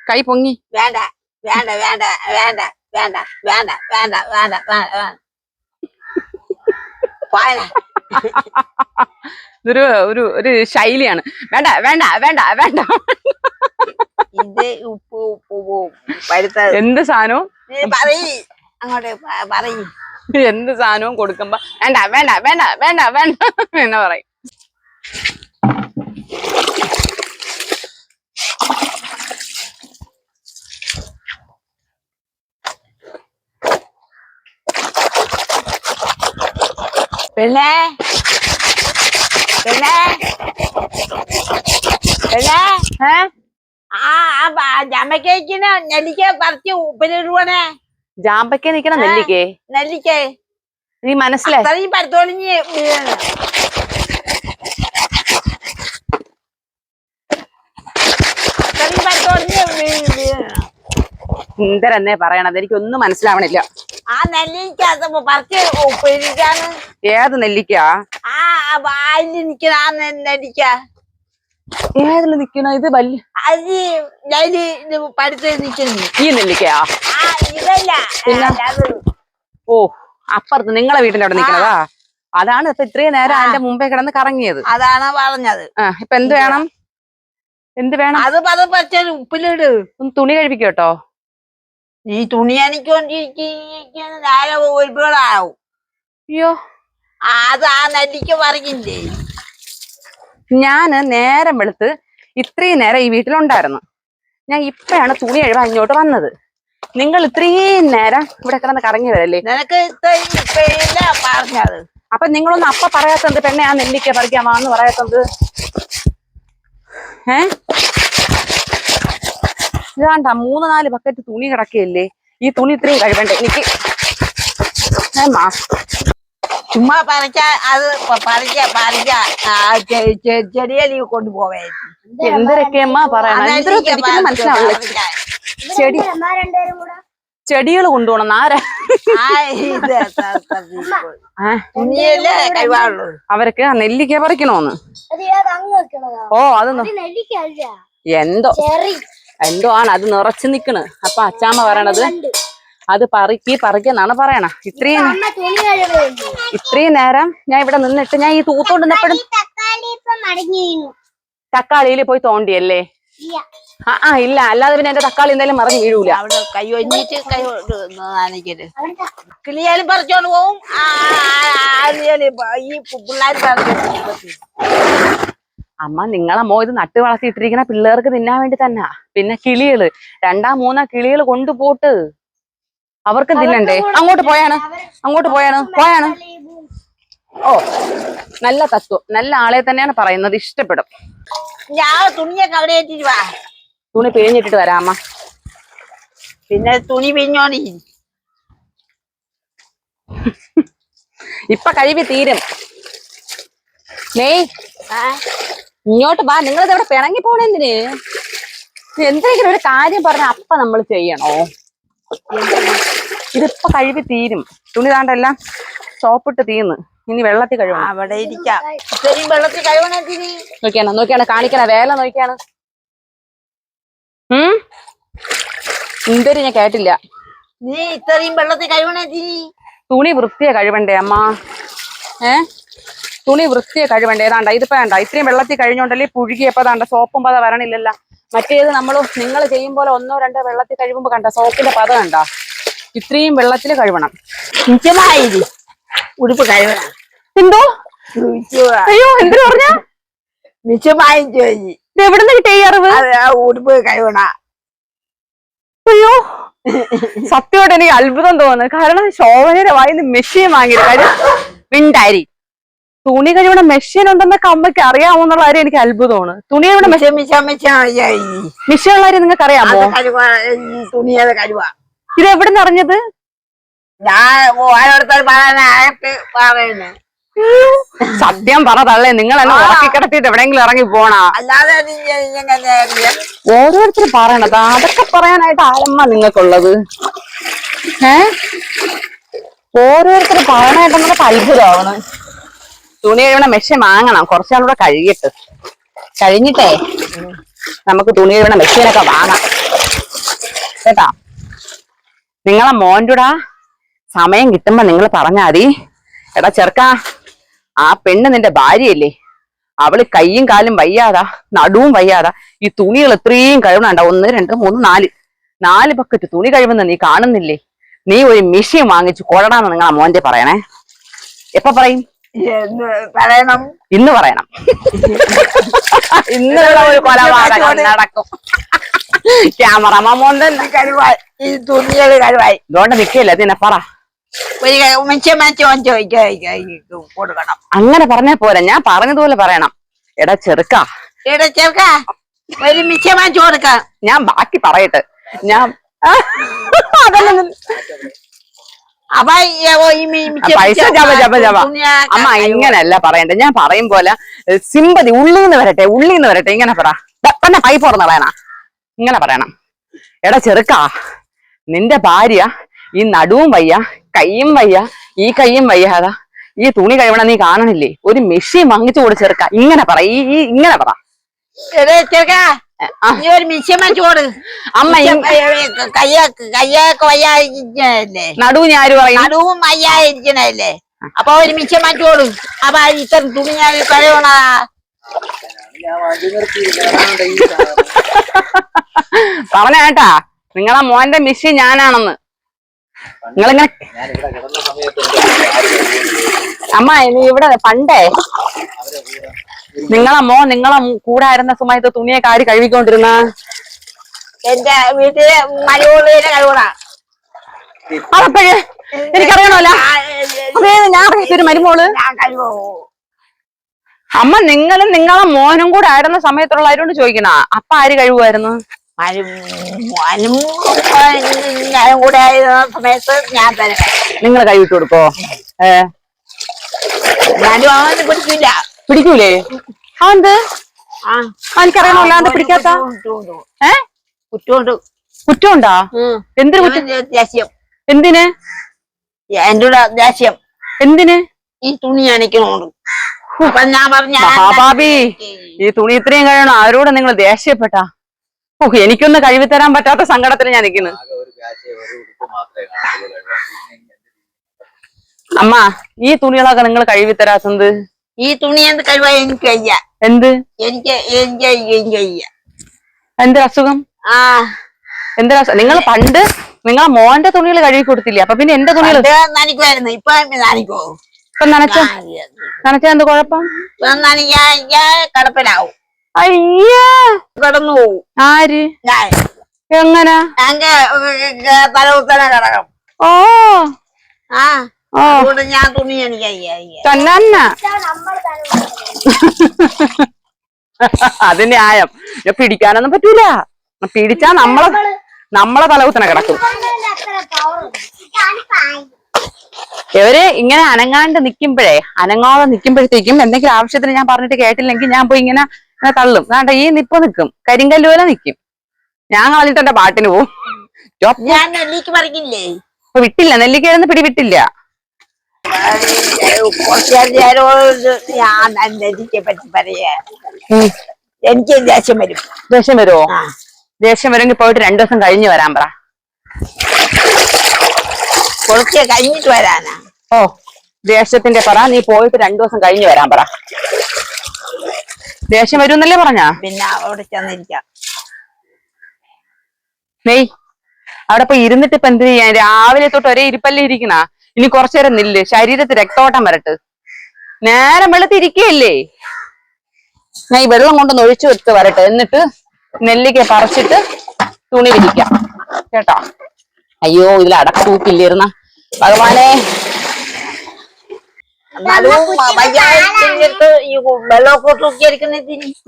കൈ പൊങ്ങി. വേണ്ട വേണ്ട വേണ്ട വേണ്ട വേണ്ട വേണ്ട വേണ്ട വേണ്ട വേണ്ട ഇതൊരു ഒരു ഒരു ശൈലിയാണ്. വേണ്ട വേണ്ട വേണ്ട വേണ്ട. ഇത് ഉപ്പ് ഉപ്പ് പഴുത്ത എന്ത് സാധനവും അങ്ങോട്ട് പറയും. എന്ത് സാധനവും കൊടുക്കുമ്പോ വേണ്ട വേണ്ട വേണ്ട വേണ്ട വേണ്ട എന്ന് പറയും. പിന്നെ പിന്നെ പിന്നെ ജാമ്പക്കേക്കിന് നെല്ലിക്ക പറിച്ച് ഉപ്പിലിടുവാണേ. ജാമ്പക്ക നിക്കണ നെല്ലിക്കേ? നെല്ലിക്കേ നീ മനസ്സിലായി? അത്രയും പരത്തോളിഞ്ഞ് അത്രയും പരത്തോളിഞ്ഞ് എന്തരെന്നേ പറയണത്? എനിക്കൊന്നും മനസ്സിലാവണില്ല. ആ നെല്ലിക്ക പറിച്ച് ഉപ്പിലിട്ടാണ്. ഏത് നെല്ലിക്ക? ആ വായിൽ നിക്കണ ആ നെല്ലിക്ക. ഏതില് നിക്കണ? ഇത് വലിയ പടുത്ത് നിക്കുന്നു. ഈ നെല്ലിക്കയാ? ഇതല്ല. ഓ, അപ്പുറത്ത് നിങ്ങളെ വീട്ടിന്റെ അവിടെ നിക്കണതാ? അതാണ് ഇപ്പൊ ഇത്രയും നേരം അതിന്റെ മുമ്പേ കിടന്ന് കറങ്ങിയത്. അതാണ് പറഞ്ഞത്. ഇപ്പൊ എന്ത് വേണം? എന്ത് വേണം? അത് പറിച്ച ഉപ്പിലിട്. ഒന്ന് തുണി കഴിപ്പിക്കോട്ടോ. ഈ തുണി എനിക്കൊണ്ടിരിക്കുന്ന നേരെ ഒഴിവുകളാവും. അയ്യോ, അത് ആ നെല്ലിക്ക പറിക്കില്ലേ? ഞാന് നേരം വെളുത്ത് ഇത്രയും നേരം ഈ വീട്ടിലുണ്ടായിരുന്നു. ഞാൻ ഇപ്പഴാണ് തുണി കഴിവാൻ ഇങ്ങോട്ട് വന്നത്. നിങ്ങൾ ഇത്രയും നേരം ഇവിടെ കിടന്ന് കറങ്ങി വരല്ലേ? നിനക്ക് പറഞ്ഞത്. അപ്പൊ നിങ്ങളൊന്നും അപ്പ പറയാത്തത് പെണ്ണെ ആ നെല്ലിക്ക പറിക്കാൻ വാന്ന് പറയാത്തത്? ഇതാണ്ടാ 3-4 ബക്കറ്റ് തുണി കിടക്കുകയല്ലേ? ഈ തുണി ഇത്രയും കഴിവണ്ടേ എനിക്ക്? ചുമ്മാ പറിക്ക. അത് ചെടിയെ കൊണ്ടുപോവേ. എന്തൊക്കെയമ്മ പറയണ? മനസ്സിലാവുള്ളൂ. ചെടികൾ കൊണ്ടുപോകണം ആരാ? അവർക്ക് നെല്ലിക്ക പറിക്കണോന്ന്. ഓ, അതൊന്നും എന്തോ എന്തോ ആണ്. അത് നിറച്ചു നിക്കണ്. അപ്പൊ അച്ചാമ്മ പറയണത് അത് പറിക്കെന്നാണ് പറയണ. ഇത്രയും നേരം ഞാൻ ഇവിടെ നിന്നിട്ട് ഞാൻ ഈ തൂത്തോണ്ട് നിന്നപ്പോഴും തക്കാളിയിൽ പോയി തോണ്ടിയല്ലേ? ഇല്ല, അല്ലാതെ പിന്നെ എന്റെ തക്കാളി എന്തായാലും മറിഞ്ഞു വീഴൂല. അവിടെ കൈ ഒഞ്ഞിട്ട് കൈ നനയ്ക്കല്. കിളിയാലും പറിച്ചോണ്ട് പോവും. ഈ പിള്ളേർ അമ്മ, നിങ്ങളെ അമ്മ ഇത് നട്ട് വളർത്തിയിട്ടിരിക്കുന്ന പിള്ളേർക്ക് തിന്നാൻ വേണ്ടി തന്നെ. പിന്നെ കിളികള് 2-3 കിളികൾ കൊണ്ടുപോട്ട് അവർക്ക് തിന്നണ്ടേ? അങ്ങോട്ട് പോയാണ്. ഓ, നല്ല തത്വം. നല്ല ആളെ തന്നെയാണ് പറയുന്നത്. ഇഷ്ടപ്പെടും. ഞാൻ തുണിയൊക്കെ അവിടെ ഏറ്റിട്ട് വാ. തുണി പിഴിഞ്ഞിട്ടിട്ട് വരാം അമ്മ. പിന്നെ തുണി പിഴിഞ്ഞോണി. ഇപ്പൊ കഴിവി തീരും. ഇങ്ങോട്ട് വാ. നിങ്ങളിത് ഇവിടെ പിണങ്ങി പോണെന്തിന്? എന്തെങ്കിലും ഒരു കാര്യം പറഞ്ഞ അപ്പ നമ്മൾ ചെയ്യണോ? ഇതിപ്പോ കഴിവി തീരും. തുണി താണ്ടെല്ലാം സോപ്പിട്ട് തീർന്ന്. ഇനി വെള്ളത്തിൽ കഴുകണം. അവിടെ ഇരിക്കാം. വെള്ളത്തിൽ കഴുകണ നോക്കിയാണ് കാണിക്കണ വേല നോക്കിയാണ്. എന്തൊരു ഞാൻ കേട്ടില്ല. നീ ഇത്രയും വെള്ളത്തിൽ കഴുകണ തുണി വൃത്തിയെ കഴിവണ്ടേ അമ്മ? തുണി വൃത്തിയെ കഴിവണ്ടേ? ഏതാണ്ട ഇതിപ്പോ വേണ്ട. ഇത്രയും വെള്ളത്തിൽ കഴിഞ്ഞോണ്ടല്ലേ പുഴുകിയപ്പോ താണ്ട സോപ്പും പത വരണില്ലല്ല. മറ്റേത് നിങ്ങൾ ചെയ്യുമ്പോലെ 1-2 വെള്ളത്തിൽ കഴിവുമ്പോ കണ്ട സോപ്പിന്റെ പത കണ്ട. ഇത്രയും വെള്ളത്തിൽ കഴുകണം. ഉടുപ്പ് കഴുകണം. എന്തോ? അയ്യോ, എന്തിനു പറഞ്ഞ? മിച്ചമായി എവിടുന്ന് കിട്ടിയ അറിവ്? ഉടുപ്പ് കഴുകണ. അയ്യോ, സത്യമായിട്ട് എനിക്ക് അത്ഭുതം തോന്നുന്നു. കാരണം ശോഭനയുടെ വായിന്ന് മെഷീൻ വാങ്ങിയിട്ട് കാര്യം വിണ്ടാരി തുണി കഴിവണ മെഷീൻ ഉണ്ടെന്നൊക്കെ അമ്മയ്ക്ക് അറിയാമോന്നുള്ള കാര്യം എനിക്ക് അത്ഭുതമാണ്. തുണി കഴിവണ മെഷീൻ ഉള്ള കാര്യം നിങ്ങൾക്ക് അറിയാമോ? തുണിയത് കഴുവ. ഇത് എവിടുന്ന് അറിഞ്ഞത്? ഞാൻ ഓരോരുത്തർ പറയുന്നേ. സത്യം പറ തള്ളേ, നിങ്ങൾ എന്നെ ഉറക്കി കിടത്തിയിട്ട് എവിടെയെങ്കിലും ഇറങ്ങി പോണാ? അല്ലാതെ ഓരോരുത്തർ പറയണത് അതൊക്കെ പറയാനായിട്ട് ആരമ്മ നിങ്ങൾക്കുള്ളത്? ഓരോരുത്തർ പറയണായിട്ടെന്നൊക്കെ അത്ഭുതമാണ്. തുണി കഴിവണ മെഷീൻ വാങ്ങണം. കുറച്ചാളൂടെ കഴിഞ്ഞിട്ടേ നമുക്ക് തുണി കഴിവണ മെഷീനൊക്കെ വാങ്ങാം. കേട്ടാ. നിങ്ങളെ മോൻ്റെടാ സമയം കിട്ടുമ്പോ നിങ്ങൾ പറഞ്ഞാ മതി. എടാ ചെറുക്കാ, ആ പെണ്ണ് നിന്റെ ഭാര്യയല്ലേ, അവള് കയ്യും കാലും വയ്യാതാ, നടുവും വയ്യാതാ. ഈ തുണികൾ ഇത്രയും കഴിവണണ്ട, 1 2 3 4 ബക്കറ്റ് തുണി കഴിവുന്ന നീ കാണുന്നില്ലേ? നീ ഒരു മിഷ്യൻ വാങ്ങിച്ചു കൊള്ളടാന്ന് നിങ്ങളെ മോന്റെ പറയണേ. എപ്പ പറയും? പറയണം, ഇന്ന് പറയണം. ഇന്നുള്ള ഒരു കൊലപാതകം നടക്കും. ക്യാമറമാ മോന്റെ കഴിവായി, ഈ തുണികൾ കഴിവായി. ഇതുകൊണ്ട് നിക്കല്ലേ, അതിനെ പറ. ഒരു കൊടുക്കണം. അങ്ങനെ പറഞ്ഞാ പോരാ, ഞാൻ പറഞ്ഞതുപോലെ പറയണം. എടാ ചെറുക്കാ, ഇവിടെ ചേർക്ക ഒരു മിച്ചം വാങ്ങിച്ചു കൊടുക്കാം. ഞാൻ ബാക്കി പറയട്ടെ. ഞാൻ പൈസ ജപ. അമ്മ ഇങ്ങനല്ല പറയണ്ടേ, ഞാൻ പറയും പോലെ സിമ്പതി ഉള്ളിന്ന് വരട്ടെ. ഇങ്ങനെ പറ. പിന്നെ പൈപ്പ് തുറന്ന് പറയണ, ഇങ്ങനെ പറയണം. എടാ ചെറുക്കാ, നിന്റെ ഭാര്യ ഈ നടുവും വയ്യ, കയ്യും വയ്യ, ഈ കയ്യും വയ്യാതാ, ഈ തുണി കഴിവണ നീ കാണണില്ലേ? ഒരു മെഷീൻ വാങ്ങിച്ചു കൂടെ ചെറുക്ക. ഇങ്ങനെ പറ, ഇങ്ങനെ പറ. നീ ഒരു മിച്ചം വാങ്ങിച്ചു കൊടു. അമ്മ കയ്യൊക്കെ വയ്യാതിരിക്കണല്ലേ, നടുവ് ഞാൻ പറയും, നടുവും വയ്യാതിരിക്കണല്ലേ. അപ്പൊ ഒരു മിച്ചം വാങ്ങിച്ചു കൊടു. അപ്പൊ ഇത്ര തുണി ഞാൻ കഴിയണ പറഞ്ഞ കേട്ടാ, നിങ്ങളെ മോന്റെ മെഷീൻ ഞാനാണെന്ന്. നിങ്ങളിങ്ങനെ അമ്മ നീ ഇവിടെ പണ്ടേ നിങ്ങളെ കൂടെ ആയിരുന്ന സമയത്ത് തുണിയൊക്കെ ആര് കഴുകിക്കൊണ്ടിരുന്ന? എന്റെ വീട്ടിലെ മരുമോളിനെ കഴിവണ. അപ്പഴേ എനിക്കറിയണമല്ല, ഞാൻ ഒരു മരുമോള്. അമ്മ നിങ്ങളും നിങ്ങളെ മോനും കൂടെ ആയിരുന്ന സമയത്തുള്ള ആരോട് ചോദിക്കണ, അപ്പ ആര് കഴിവുമായിരുന്നു? ഞാനും കൂടെ ആയിരുന്ന സമയത്ത് ഞാൻ തന്നെ. നിങ്ങൾ കൈവിട്ട് കൊടുക്കോ? ഞാനും അവന് പിടിക്കില്ല. പിടിക്കൂലേ? അതെന്ത്? എനിക്കറിയണമല്ലാണ്ട് പിടിക്കാത്ത? കുറ്റമുണ്ടാ? എന്തിനു കുറ്റം? ദേഷ്യം. എന്തിന്? എന്റെ ദേഷ്യം. എന്തിന്? ഈ തുണി അണിക്കണോണ്ട്. അപ്പൊ ഞാൻ പറഞ്ഞ മഹാഭാബി, ഈ തുണി ഇത്രയും കഴിയണം, ആരോട് നിങ്ങൾ ദേഷ്യപ്പെട്ടാ? എനിക്കൊന്ന് കഴിവി തരാൻ പറ്റാത്ത സങ്കടത്തിൽ ഞാൻ നിൽക്കുന്നു. അമ്മ, ഈ തുണികളൊക്കെ നിങ്ങൾ കഴിവി തരാത്തത്? ഈ തുണി എന്ത് കഴിവാ? എനിക്ക് വയ്യ. എന്ത്? എനിക്ക് വയ്യ. എന്തൊരു അസുഖം? എന്തൊരു നിങ്ങൾ പണ്ട് നിങ്ങളെ മോന്റെ തുണികൾ കഴുകി കൊടുത്തില്ലേ? അപ്പൊ പിന്നെ എന്റെ തുണികൾ നനയ്ക്കുമായിരുന്നു. ഇപ്പൊ നനയ്ക്കോ? ഇപ്പൊ നനച്ചാ എന്ത് കുഴപ്പം? കടപ്പിലാവും. അയ്യോ, കിടന്നു പോവും. ആര്? ഞാൻ. എങ്ങനെ? തലകുത്തനെ കിടക്കും. ഓ അതുകൊണ്ട് ഞാൻ തുണി എനിക്ക് തന്നെ. അത് ന്യായം. പിടിക്കാനൊന്നും പറ്റൂല. പിടിച്ചാ നമ്മളെ തലകുത്തനെ കിടക്കും. ഇവര് ഇങ്ങനെ അനങ്ങാതെ നിക്കുമ്പോഴത്തേക്കും എന്തെങ്കിലും ആവശ്യത്തിന് ഞാൻ പറഞ്ഞിട്ട് കേട്ടില്ലെങ്കിൽ ഞാൻ പോയി ഇങ്ങനെ തള്ളും. വേണ്ട, ഈ നിപ്പ് നിൽക്കും, കരിങ്കല്ല് പോലെ നിൽക്കും. ഞാൻ കളഞ്ഞിട്ട് എന്റെ പാട്ടിന് പോവും. ഞാൻ നെല്ലിക്ക് പറിക്കില്ലേ? വിട്ടില്ല, നെല്ലിക്കയൊന്നും പിടിവിട്ടില്ല. ഞാൻ നെല്ലിക്കയെ പറ്റി പറയാ. എനിക്ക് ദേഷ്യം വരും. ദേഷ്യം വരുമോ? ദേഷ്യം വരുമെങ്കിൽ പോയിട്ട് 2 ദിവസം കഴിഞ്ഞ് വരാൻ പറ. കുറച്ച് കഴിഞ്ഞിട്ട് വരാനാ? ദേഷ്യത്തിന്റെ പറ, നീ പോയിട്ട് 2 ദിവസം കഴിഞ്ഞ് വരാൻ പറ. ദേഷ്യം വരുമെന്നല്ലേ പറഞ്ഞാ? പിന്നെ അവിടെ ചെന്നിരിക്കാം. നെയ് അവിടെ പോയി ഇരുന്നിട്ട് ഇപ്പൊ എന്ത് ചെയ്യാൻ? രാവിലെ തൊട്ട് ഒരേ ഇരിപ്പല്ലേ ഇരിക്കണ? ഇനി കുറച്ചു നേരം നില്ല്, ശരീരത്തിൽ രക്തോട്ടം വരട്ട്. നേരം വെളുത്തിരിക്കുകയല്ലേ? ഞാൻ ഈ വെള്ളം കൊണ്ടൊന്ന് ഒഴിച്ചു വെച്ച് വരട്ടെ, എന്നിട്ട് നെല്ലിക്ക പറിച്ചിട്ട് തുണി വിരിക്കാം കേട്ടോ. അയ്യോ, ഇതിൽ അടക്ക തൂക്കില്ലിരുന്ന ഭഗവാനെ.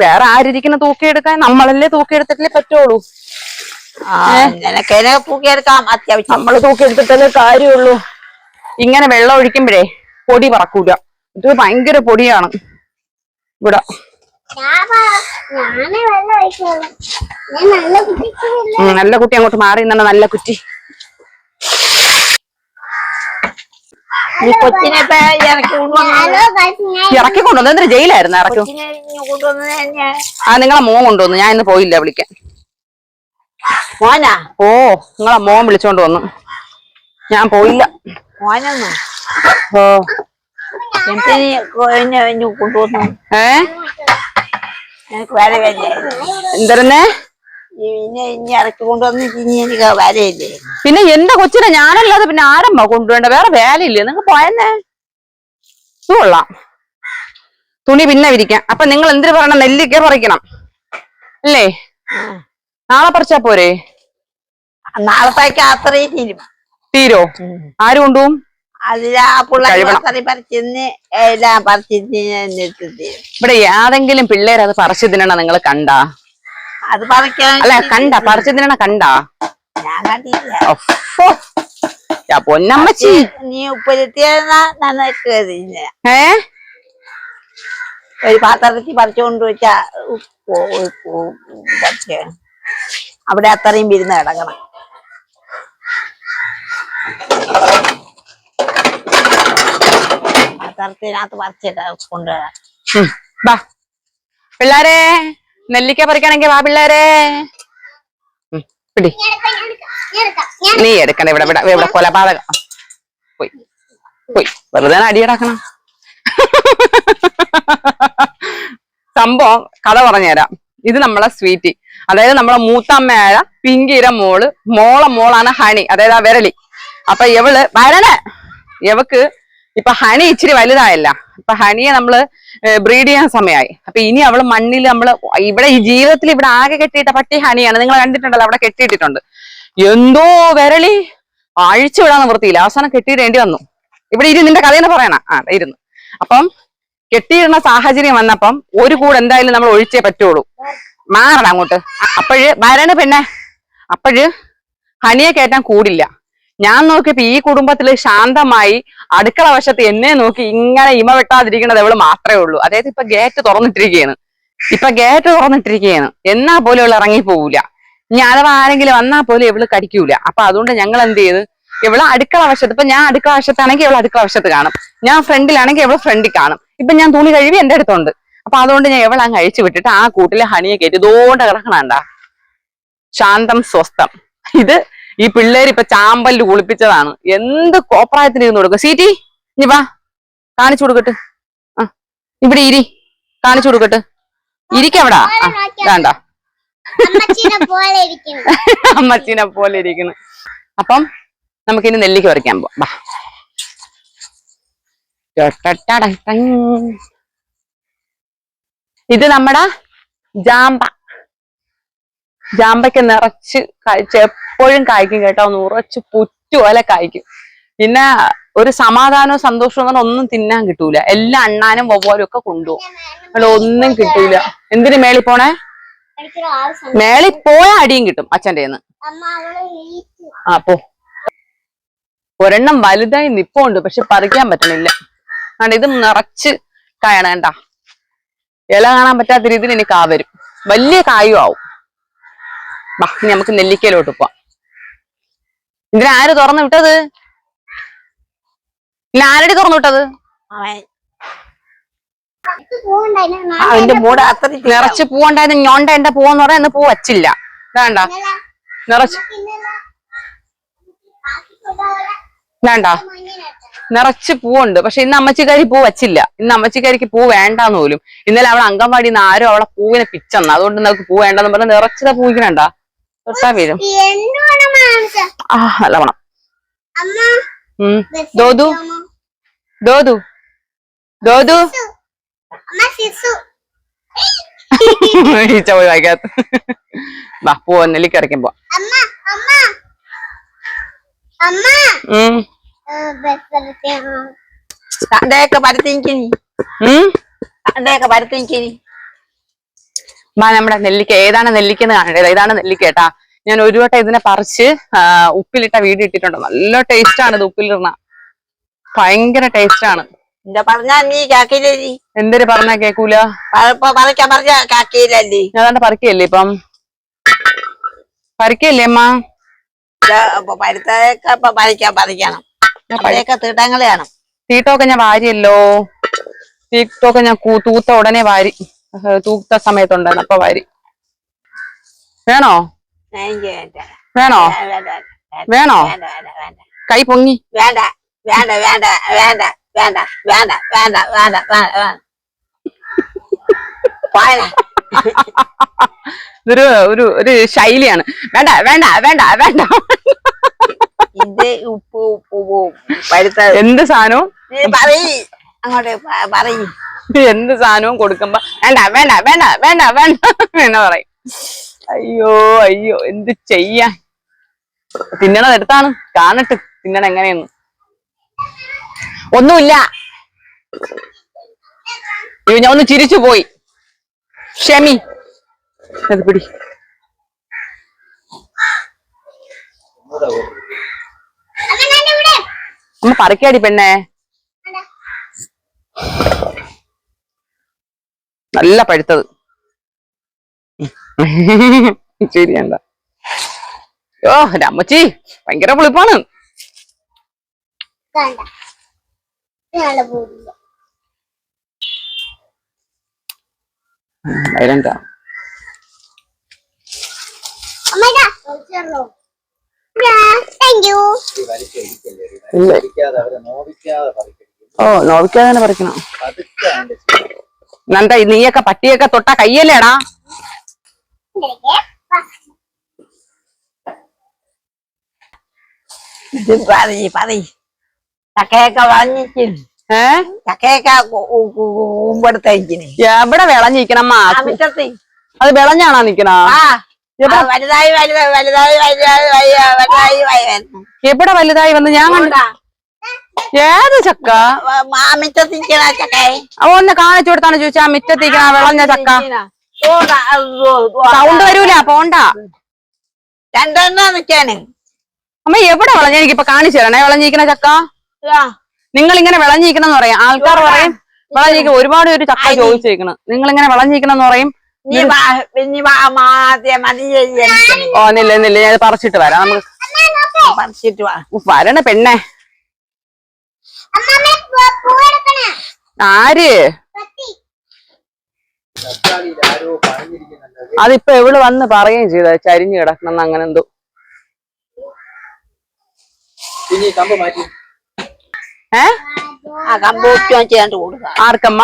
വേറെ ആരിരിക്കുന്ന തൂക്കിയെടുക്കാൻ? നമ്മളല്ലേ തൂക്കിയെടുത്തിട്ടല്ലേ പറ്റുള്ളൂ. തൂക്കിയെടുക്കാം അത്യാവശ്യം. നമ്മള് തൂക്കിയെടുത്തിട്ടല്ലേ കാര്യമുള്ളൂ. ഇങ്ങനെ വെള്ളം ഒഴിക്കുമ്പോഴേ പൊടി പറക്കൂല. ഇത് ഭയങ്കര പൊടിയാണ് ഇവിടെ. നല്ല കുട്ടി അങ്ങോട്ട് മാറി നിന്ന നല്ല കുറ്റി. ഇറക്കി കൊണ്ടുവന്നു. എന്തിനാ ജയിലായിരുന്നു ഇറക്കി? നിങ്ങളെ മോൻ കൊണ്ടുവന്നു. ഞാൻ ഇന്ന് പോയില്ല വിളിക്കാൻ. മോനാ? ഓ, നിങ്ങളെ മോൻ വിളിച്ചോണ്ട് വന്നു, ഞാൻ പോയില്ല. മോനൊന്നു ഓ, എന്തിനു കൊണ്ടുവന്നു? എനിക്ക് വരവല്ലേ? എന്തരന്നേ? ഇനി ഇറക്കി കൊണ്ടുവന്ന് ഇനി എനിക്ക് വരയില്ലേ? പിന്നെ എന്റെ കൊച്ചിനെ ഞാനല്ലാതെ പിന്നെ ആരമ്മ കൊണ്ടുവേണ്ട? വേറെ വേലയില്ലേ? നിങ്ങൾ പോയെന്നേ. ഇത് കൊള്ളാം. തുണി പിന്നെ വിരിക്കാം. അപ്പൊ നിങ്ങൾ എന്തിനു പറയണം? നെല്ലിക്ക പറിക്കണം അല്ലേ? നാളെ പറിച്ചാ പോരെ? നാളത്തേക്ക് അത്രയും തീരും. തീരോ? ആര് കൊണ്ടുപോകും? അതിലാ പിള്ളേർ പറിച്ചിന്ന് എല്ലാം പറിച്ചിട്ട് ഇവിടെ ഏതെങ്കിലും പിള്ളേർ അത് പറിച്ചു തിന്നണ നിങ്ങൾ കണ്ടാ? അത് പറിക്കാൻ അല്ല, കണ്ടാ പറിച്ചു തിന്നണ കണ്ടാ? ഞാൻ കണ്ടില്ല. പൊന്നമ്മച്ചി, നീ ഉപ്പരുത്തിയെന്നാ ഒരു പാത്രത്തിൽ പറിച്ചുകൊണ്ട് വെച്ചാ അവിടെ അത്രയും വിരുന്ന് കിടക്കണം. പാത്രത്തിനകത്ത് പറിച്ചിട്ട് കൊണ്ടുവരാം. വാ പിള്ളേരെ, നെല്ലിക്ക പറിക്കണമെങ്കിൽ വാ പിള്ളേരെ. പിടി, നീ എടുക്കണ്ട. ഇവിടെ ഇവിടെ ഇവിടെ കൊലപാതകം. പോയി പോയി, വെറുതെ അടിയടാക്കണം. സംഭവം കഥ പറഞ്ഞുതരാം. ഇത് നമ്മളെ സ്വീറ്റി, അതായത് നമ്മളെ മൂത്തമ്മയായ പിങ്കിയുടെ മോളാണ് ഹണി, അതായത് ആ വിരളി. അപ്പൊ ഇവക്ക് ഇപ്പൊ ഹണി ഇച്ചിരി വലുതായല്ല. ഇപ്പൊ ഹണിയെ നമ്മള് ബ്രീഡ് ചെയ്യാൻ സമയമായി. അപ്പൊ ഇനി അവള് മണ്ണിൽ നമ്മള് ഇവിടെ ഈ ജീവിതത്തിൽ ഇവിടെ ആകെ കെട്ടിയിട്ട പട്ടി ഹണിയാണ്. നിങ്ങൾ കണ്ടിട്ടുണ്ടല്ലോ, അവിടെ കെട്ടിയിട്ടിട്ടുണ്ട്. എന്തോ വിരളി അഴിച്ചു വിടാൻ നിവൃത്തിയില്ല, അവസാനം കെട്ടിയിടേണ്ടി വന്നു. ഇവിടെ നിന്റെ കഥയെന്ന് പറയണ ഇരുന്നു. അപ്പം കെട്ടിയിടുന്ന സാഹചര്യം വന്നപ്പം ഒരു കൂട് എന്തായാലും നമ്മൾ ഒഴിച്ചേ പറ്റുള്ളൂ. മാറണം അങ്ങോട്ട്. അപ്പോഴ് ഹണിയെ കയറ്റാൻ കൂടില്ല. ഞാൻ നോക്കിയപ്പോ ഈ കുടുംബത്തില് ശാന്തമായി അടുക്കള വശത്ത് എന്നെ നോക്കി ഇങ്ങനെ ഇമ വെട്ടാതിരിക്കുന്നത് അവള് മാത്രമേ ഉള്ളൂ. അതായത് ഇപ്പൊ ഗേറ്റ് തുറന്നിട്ടിരിക്കുകയാണ്. എന്നാ പോലും അവൾ ഇറങ്ങി പോവില്ല. ഇനി അഥവാ ആരെങ്കിലും വന്നാൽ പോലും ഇവള് കടിക്കൂല. അപ്പൊ അതുകൊണ്ട് ഞങ്ങൾ എന്ത് ചെയ്ത്, ഇവള് അടുക്കള വശത്ത്, ഇപ്പൊ ഞാൻ അടുക്കള വശത്താണെങ്കിൽ ഇവള് അടുക്കള വശത്ത് കാണും, ഞാൻ ഫ്രണ്ടിലാണെങ്കിൽ ഇവള് ഫ്രണ്ടിൽ കാണും. ഇപ്പൊ ഞാൻ തുണി കഴുകി എന്റെ അടുത്തുണ്ട്. അപ്പൊ അതുകൊണ്ട് ഞാൻ ഇവളെ അങ്ങ് അഴിച്ചു വിട്ടിട്ട് ആ കൂട്ടിലെ ഹണിയെ കയറ്റി ഇതുകൊണ്ട് കിടക്കണണ്ട, ശാന്തം സ്വസ്ഥം. ഇത് ഈ പിള്ളേര് ഇപ്പൊ ചാമ്പല് കുളിപ്പിച്ചതാണ്. എന്ത് കോപ്രായത്തിന് ഇരുന്ന് കൊടുക്കും. സീറ്റി, ഇനി വാ, കാണിച്ചു കൊടുക്കട്ട്. ഇവിടെ കാണിച്ചു കൊടുക്കട്ട്. ഇരിക്കവിടാ. വേണ്ട, അമ്മച്ചീനെ പോലെ ഇരിക്കുന്നു. അപ്പം നമുക്കിനി നെല്ലിക്ക പറിക്കാൻ പോവാം. ഇത് നമ്മുടെ ജാമ്പയ്ക്ക് നിറച്ച് എപ്പോഴും കായ്ക്കും കേട്ടോ, നിറച്ച് പുറ്റുപോലെ കായ്ക്കും. പിന്നെ ഒരു സമാധാനവും സന്തോഷവും എന്ന് പറഞ്ഞാൽ ഒന്നും തിന്നാൻ കിട്ടൂല. എല്ലാം അണ്ണാനും വവ്വാലും ഒക്കെ കൊണ്ടുപോകും. അവിടെ ഒന്നും കിട്ടൂല. എന്തിനു മേളിൽ പോണേ? മേളിൽ പോയാ അടിയും കിട്ടും അച്ഛൻ്റെ കയ്യിന്ന്. പോ. ഒരെണ്ണം വലുതായി നിപ്പുണ്ട്, പക്ഷെ പറിക്കാൻ പറ്റണില്ല. ഇത് നിറച്ച് കായാണ് കണ്ട. ഇല കാണാൻ പറ്റാത്ത രീതിയിൽ ഇനി കാ വരും, വലിയ കായും ആവും. ഇനി നമുക്ക് നെല്ലിക്കയിലോട്ട് പോവാം. ഇതിന് ആര് തുറന്നു വിട്ടത്? ഇല്ല, ആരടി തുറന്നു വിട്ടത്? നിറച്ച് പൂവുണ്ടായിരുന്നു. ഞോണ്ട എന്റെ പൂവെന്ന് പറയാൻ ഇന്ന് പൂ വച്ചില്ല. വേണ്ട, നിറച്ച് പൂവുണ്ട്. പക്ഷെ ഇന്ന് അമ്മച്ചിക്കാരി പൂ വച്ചില്ല. ഇന്ന് അമ്മച്ചിക്കാരിക്ക് പൂ വേണ്ടാന്ന് പോലും. ഇന്നലെ അവളെ അംഗൻവാടിയിൽ നിന്ന് ആരും അവളെ പൂവിനെ പിച്ചെന്ന്, അതുകൊണ്ട് നമുക്ക് പൂ വേണ്ടെന്ന് പറഞ്ഞാൽ നിറച്ചതാ പൂവിക്കണണ്ട. തൊട്ടാ വീഴും. നല്ല പണം. ഈച്ച പോയി വായിക്കാത്ത. പോ, നെല്ലിക്ക ഇറക്കാൻ പോവാ. നമ്മുടെ നെല്ലിക്ക ഏതാണ് നെല്ലിക്കെന്ന് കാണണ്ടേ? ഇതാണ് നെല്ലിക്ക കേട്ടാ. ഞാൻ ഒരു വട്ടം ഇതിനെ പറിച്ച് ഉപ്പിലിട്ട വീഡിയോ ഇട്ടിട്ടുണ്ട്. നല്ല ടേസ്റ്റ് ആണ് ഇത്. ഉപ്പിലിടണ ഭയങ്കര ടേസ്റ്റ് ആണ്. എന്തൊരു പറഞ്ഞാ കേക്കൂല. ഏതാണ്ട് പറിക്കല്ലേ ഇപ്പം? പറിക്കല്ലേ അമ്മ? തീട്ടമൊക്കെ ഞാൻ വാരിയല്ലോ. തീട്ടമൊക്കെ ഞാൻ തൂത്ത ഉടനെ വാരി. തൂത്ത സമയത്തുണ്ടായിരുന്നു, അപ്പൊ വാരി. വേണോ? എനിക്ക് വേണ്ട. വേണോ വേണ്ട, വേണോ വേണ്ട, വേണ്ട, വേണ്ട, കൈ പൊങ്ങി വേണ്ട, വേണ്ട, വേണ്ട, വേണ്ട, വേണ്ട, വേണ്ട, വേണ്ട, വേണ്ട, വേണ്ട. പോരെ. ഇതൊരു ഒരു ഒരു ശൈലിയാണ്. വേണ്ട വേണ്ട വേണ്ട വേണ്ട. ഇത് ഉപ്പ് ഉപ്പ് പഴുത്ത എന്ത് സാധനവും നീ പറയ് അങ്ങോട്ട് പറയ്. എന്ത് സാധനവും കൊടുക്കുമ്പോ വേണ്ട വേണ്ട വേണ്ട വേണ്ട വേണ്ട എന്ന് പറയും. അയ്യോ അയ്യോ എന്ത് ചെയ്യാൻ. തിന്നണത് എടുത്താണ് കാണട്ട് തിന്നണ എങ്ങനെയെന്ന്. ഒന്നുമില്ല. അയ്യോ ഞാൻ ഒന്ന് ചിരിച്ചു പോയി. ക്ഷമി. അത് പിടി. അമ്മ പറിക്കാടി പെണ്ണേ. നല്ല പഴുത്തത്. ശരിയണ്ട. ഓ അമ്മച്ചി ഭയങ്കര പുളിപ്പാണ്. വയലന്റാ. ഓ നോവിക്കാതെ തന്നെ പറിക്കണം. നന്ദ നീയൊക്കെ പട്ടിയൊക്കെ തൊട്ടാ കയ്യല്ലേടാ. ഇത് പറയ് ചക്കയൊക്കെ വളഞ്ഞിരിക്കുന്നു. ചക്കയൊക്കെ ഊമ്പെടുത്തിരിക്കുന്നു. എവിടെ വിളഞ്ഞിരിക്കണമ്മ? മുറ്റത്ത് അത് വിളഞ്ഞാണോ നിക്കണ? വലുതായി വലുതായി വലുതായി വലുതായി വലുതായി വരുന്നു. എവിടെ വലുതായി വന്ന് ഞാൻ കണ്ട? ഏത് ചക്ക? മിറ്റത്ത് നിൽക്കണ ചക്ക. ഒന്ന് കാണിച്ചു കൊടുത്താണ് ചോദിച്ചാ മിറ്റത്ത് നിൽക്കണ വിളഞ്ഞ ചക്ക. സൗണ്ട് വരൂല പോണ്ട. രണ്ടെണ്ണം നിൽക്കാണ്. അമ്മ എവിടെ വിളഞ്ഞ? എനിക്കിപ്പൊ കാണിച്ചു തരണേ വിളഞ്ഞിരിക്കണ ചക്ക. നിങ്ങൾ ഇങ്ങനെ വിളഞ്ഞിരിക്കണം എന്ന് പറയാം. ആൾക്കാർ പറയും വിളഞ്ഞിരിക്കും. ഒരുപാട് പേര് ചക്ക ചോദിച്ചേക്കണം. നിങ്ങൾ ഇങ്ങനെ വിളഞ്ഞിരിക്കണം എന്ന് പറയും. ഓ നില്ല നില്ല ഞാൻ പറിച്ചിട്ട് വരാം. നമുക്ക് പറിച്ചിട്ട് വരണ പെണ്ണെ. ആര്? അതിപ്പോ എവിടെ വന്ന് പറയുകയും ചെയ്ത ചരിഞ്ഞു കിടക്കണം അങ്ങനെ എന്തോ. ആർക്കമ്മ?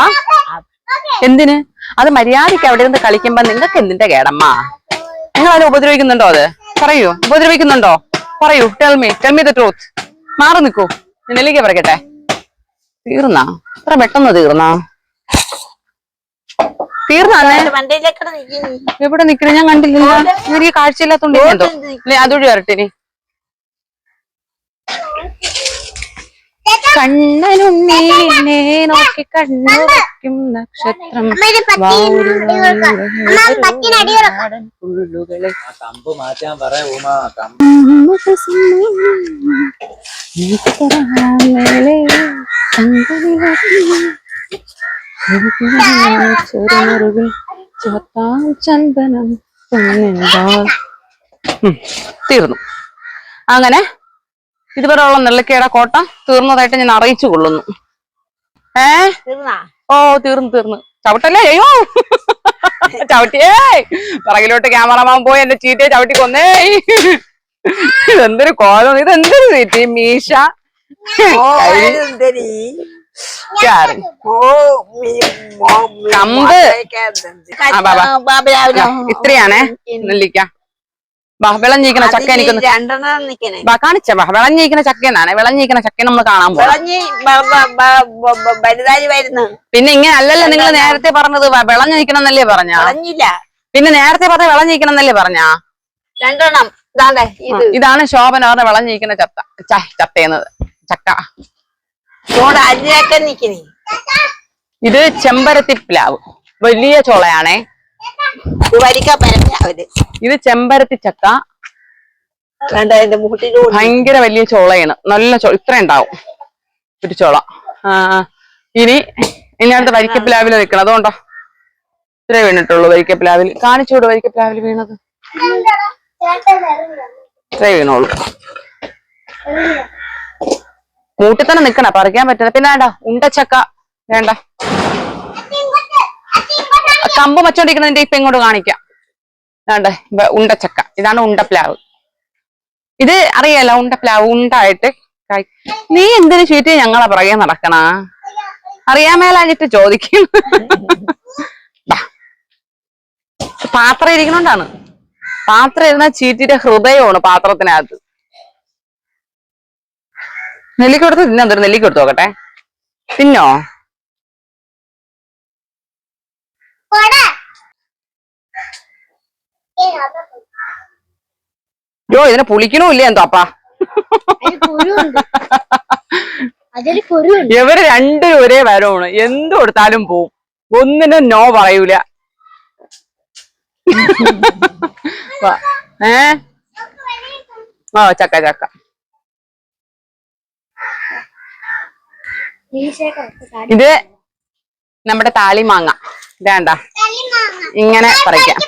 എന്തിന്? അത് മര്യാദയ്ക്ക് അവിടെ നിന്ന് കളിക്കുമ്പോ നിങ്ങൾക്ക് എന്തിന്റെ കേടമ്മ? നിങ്ങൾ അതിനെ ഉപദ്രവിക്കുന്നുണ്ടോ? അത് പറയൂ. ഉപദ്രവിക്കുന്നുണ്ടോ? പറയൂ. Tell me the truth. മാറി നിക്കൂ. നെല്ലിക്ക പറയട്ടെ. തീർന്നാ? ഇത്ര പെട്ടെന്ന് തീർന്നാ? തീർന്നാന്നേ? എവിടെ നിക്കണ? ഞാൻ കണ്ടില്ലല്ലോ. എനിക്ക് കാഴ്ചയില്ലാത്തോണ്ട് എന്തോ അതുവഴി വരട്ടിനി. കണ്ണനുണ്ണീനെ നോക്കി കണ്ണു വയ്ക്കും നക്ഷത്രം ചന്ദനം. തീർന്നു. അങ്ങനെ ഇതുവരെയുള്ള നെല്ലിക്കയുടെ കോട്ട തീർന്നതായിട്ട് ഞാൻ അറിയിച്ചു കൊള്ളുന്നു. ഓ തീർന്നു. ചവിട്ടല്ലേ? അയ്യോ ചവിട്ടിയേ. പറകിലോട്ട് ക്യാമറമാൻ പോയി എന്റെ ചീറ്റയെ ചവിട്ടി കൊന്നേ. ഇതെന്തൊരു കോലം. ഇതെന്തൊരു ചീറ്റി മീശ. കമ്പ്. ഇത്രയാണേ നെല്ലിക്ക. വിളഞ്ഞിരിക്കുന്ന ചക്ക എനിക്കൊന്ന് കാണിച്ച. വിളഞ്ഞിരിക്കുന്ന ചക്ക എന്നാണ്. വിളഞ്ഞിരിക്കുന്ന ചക്ക നമ്മൾ കാണാൻ പോകും. പിന്നെ ഇങ്ങനെ അല്ലല്ലോ നിങ്ങൾ നേരത്തെ പറഞ്ഞത്. വിളഞ്ഞിരിക്കണം എന്നല്ലേ പറഞ്ഞ? പിന്നെ നേരത്തെ പറഞ്ഞ വിളഞ്ഞിരിക്കണം എന്നല്ലേ പറഞ്ഞ? രണ്ടെണ്ണം. ഇതാണ് ശോഭന പറഞ്ഞ വിളഞ്ഞിരിക്കുന്ന ചത്തയെന്നത് ചക്ക. ഇത് ചെമ്പരത്തി പ്ലാവ്. വലിയ ചോളയാണേ. ഇത് ചെമ്പരത്തി ചക്ക. ഭയങ്കര വലിയ ചോളയാണ്. നല്ല ഇത്ര ഉണ്ടാവും ഒരു ചോള. ഇനി അടുത്ത് വരിക്കപ്ലാവിൽ നിൽക്കണം. അതുകൊണ്ടോ ഇത്രേ വീണിട്ടുള്ളൂ. വരിക്കപ്ലാവിൽ കാണിച്ചോട്. വരിക്കപ്ലാവിൽ വീണത് ഇത്രേ വീണുള്ളൂ. മൂട്ടിൽ തന്നെ നിക്കണ. പറിക്കാൻ പറ്റുന്ന. പിന്നെ വേണ്ട ഉണ്ടച്ചക്ക വേണ്ട. കമ്പ് വച്ചോണ്ടിരിക്കണതിന്റെ ഇപ്പൊ ഇങ്ങോട്ട് കാണിക്കാം. ഇതാണ്ട് ഉണ്ടച്ചക്ക. ഇതാണ് ഉണ്ടപ്ലാവ്. ഇത് അറിയാലോ, ഉണ്ടപ്ലാവ് ഉണ്ടായിട്ട് നീ എന്തിനു ചീറ്റി ഞങ്ങളെ പുറകെ നടക്കണ? അറിയാൻ മേലാഞ്ഞിട്ട് ചോദിക്കും. പാത്രം ഇരിക്കണോണ്ടാണ്. പാത്രം ഇരുന്ന ചീറ്റിയുടെ ഹൃദയമാണ് പാത്രത്തിനകത്ത്. നെല്ലിക്ക കൊടുത്ത് തിന്നാ. എന്തൊരു നെല്ലിക്ക കൊടുത്ത് നോക്കട്ടെ, തിന്നോ? യോ, ഇതിനെ പുളിക്കണമില്ലേ എന്തോ അപ്പാ. ഇവര് രണ്ടും ഒരേ വരവാണ്. എന്ത് കൊടുത്താലും പോവും, ഒന്നിനും നോ പറയൂല. ചക്ക ചക്ക. ഇത് നമ്മുടെ താളിമാങ്ങ. വേണ്ട, ഇങ്ങനെ പറിക്കാം.